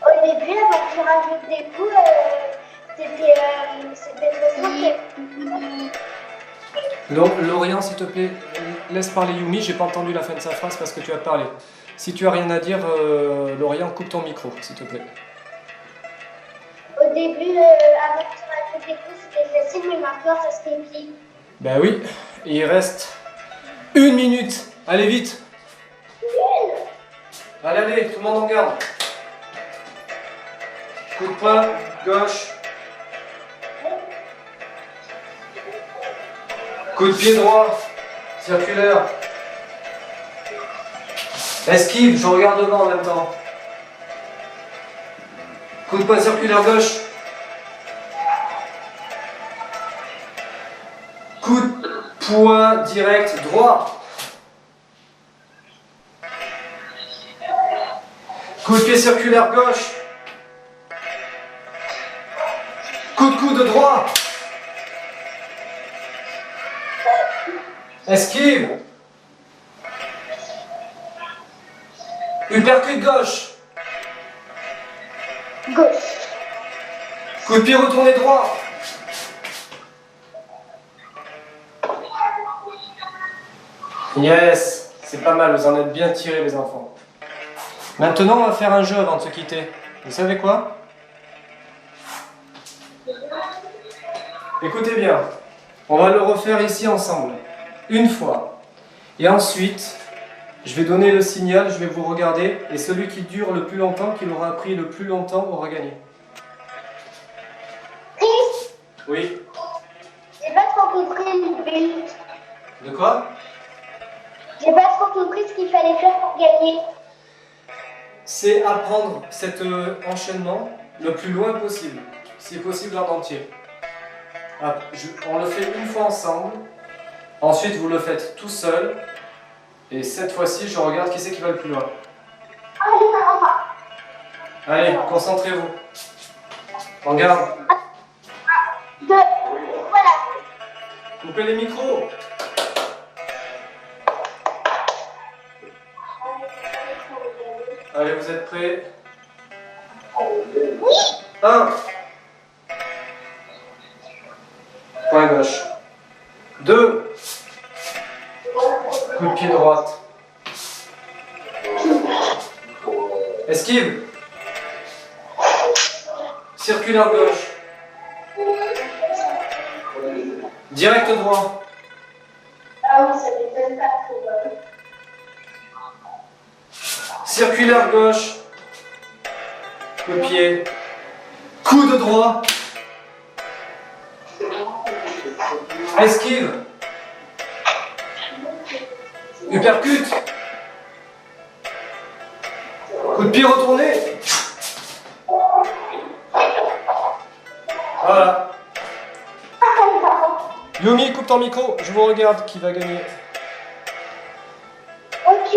au début, avant que tu rajoutes des coups, c'était très simple. Lorient, s'il te plaît, laisse parler Yumi. J'ai pas entendu la fin de sa phrase parce que tu as parlé. Si tu as rien à dire, Lorient, coupe ton micro, s'il te plaît. Au début, avant que tu rajoutes des coups, c'était facile, mais maintenant, ça se complique. Ben oui, et il reste 1 minute. Allez vite. Allez, allez, tout le monde en garde. Coup de poing, gauche. Coup de pied droit, circulaire. Esquive, je regarde devant en même temps. Coup de poing circulaire gauche. Coup de poing direct droit. Coup de pied circulaire gauche. Coup de coude droit. Esquive. Uppercut gauche. Gauche. Coup de pied retourné droit. Yes, c'est pas mal, vous en êtes bien tirés les enfants. Maintenant on va faire un jeu avant de se quitter. Vous savez quoi? Écoutez bien, on va le refaire ici ensemble, une fois. Et ensuite, je vais donner le signal, je vais vous regarder, et celui qui dure le plus longtemps, qui l'aura pris le plus longtemps, aura gagné. Chris, Oui. j'ai pas trop compris le but. De quoi? J'ai pas trop compris ce qu'il fallait faire pour gagner. C'est apprendre cet enchaînement le plus loin possible, si possible en entier. On le fait une fois ensemble, ensuite vous le faites tout seul, et cette fois-ci je regarde qui c'est qui va le plus loin. Allez, concentrez-vous. En garde. Deux. Voilà. Coupez les micros. Allez, vous êtes prêts? 1. Point gauche. 2. Coup de pied droite. Esquive. Circulaire gauche. Direct droit. Ah oui, ça m'étonne pas trop. Circulaire gauche. Coup de pied. Coup de droit. Esquive. Uppercut. Coup de pied retourné. Voilà. Yumi, coupe ton micro. Je vous regarde qui va gagner. Ok.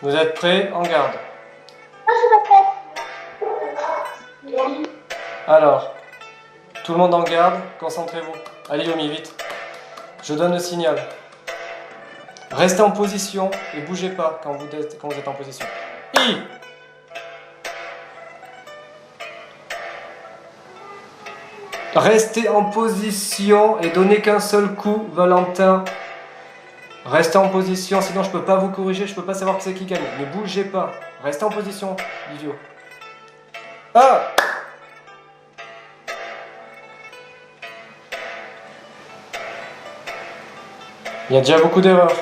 Vous êtes prêts? En garde. Moi, je répète. Alors, tout le monde en garde. Concentrez-vous. Allez Yumi, vite. Je donne le signal. Restez en position et bougez pas quand vous êtes en position. I. Restez en position et donnez qu'un seul coup, Valentin. Restez en position, sinon je peux pas vous corriger, je peux pas savoir qui c'est qui gagne. Ne bougez pas. Restez en position, idiot. 1, Il y a déjà beaucoup d'erreurs.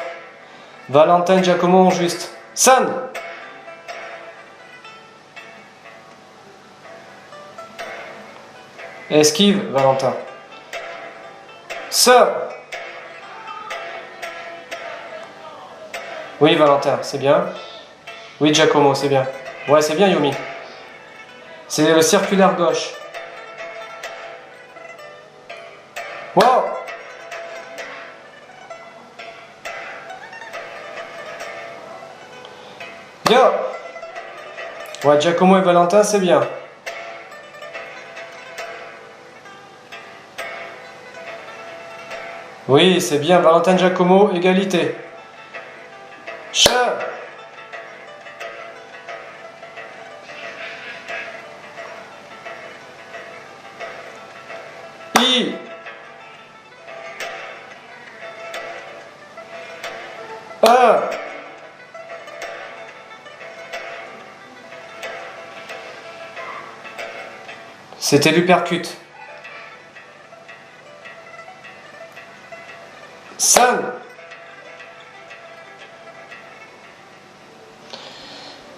Valentin et Giacomo ont juste. San! Esquive, Valentin. Sœur! Oui, Valentin, c'est bien. Oui, Giacomo, c'est bien. Ouais, c'est bien, Yumi. C'est le circulaire gauche. Wow! Yo! Ouais, Giacomo et Valentin, c'est bien. Oui, c'est bien. Valentin, Giacomo, égalité. Chat! I! A! C'était l'hypercute. San!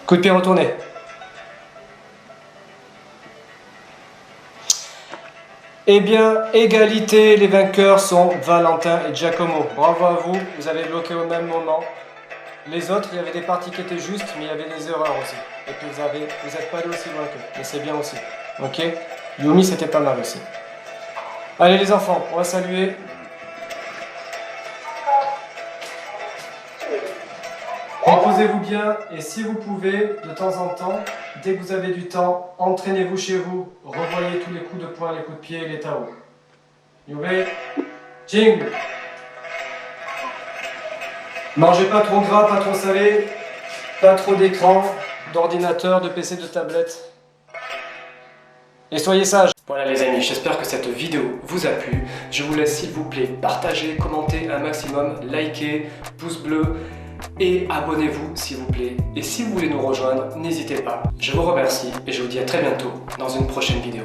Coup de pied retourné. Eh bien, égalité, les vainqueurs sont Valentin et Giacomo. Bravo à vous, vous avez bloqué au même moment. Les autres, il y avait des parties qui étaient justes, mais il y avait des erreurs aussi. Et puis vous n'êtes pas allé aussi loin qu'eux, mais c'est bien aussi. Ok? Yumi, c'était pas mal aussi. Allez les enfants, on va saluer. Reposez-vous bien et si vous pouvez, de temps en temps, dès que vous avez du temps, entraînez-vous chez vous, revoyez tous les coups de poing, les coups de pied et les Tao. Yubei, Jing. Mangez pas trop gras, pas trop salé, pas trop d'écran, d'ordinateur, de PC, de tablette. Et soyez sages. Voilà les amis, j'espère que cette vidéo vous a plu. Je vous laisse s'il vous plaît partager, commenter un maximum, liker, pouce bleu. Et abonnez-vous s'il vous plaît. Et si vous voulez nous rejoindre, n'hésitez pas. Je vous remercie et je vous dis à très bientôt dans une prochaine vidéo.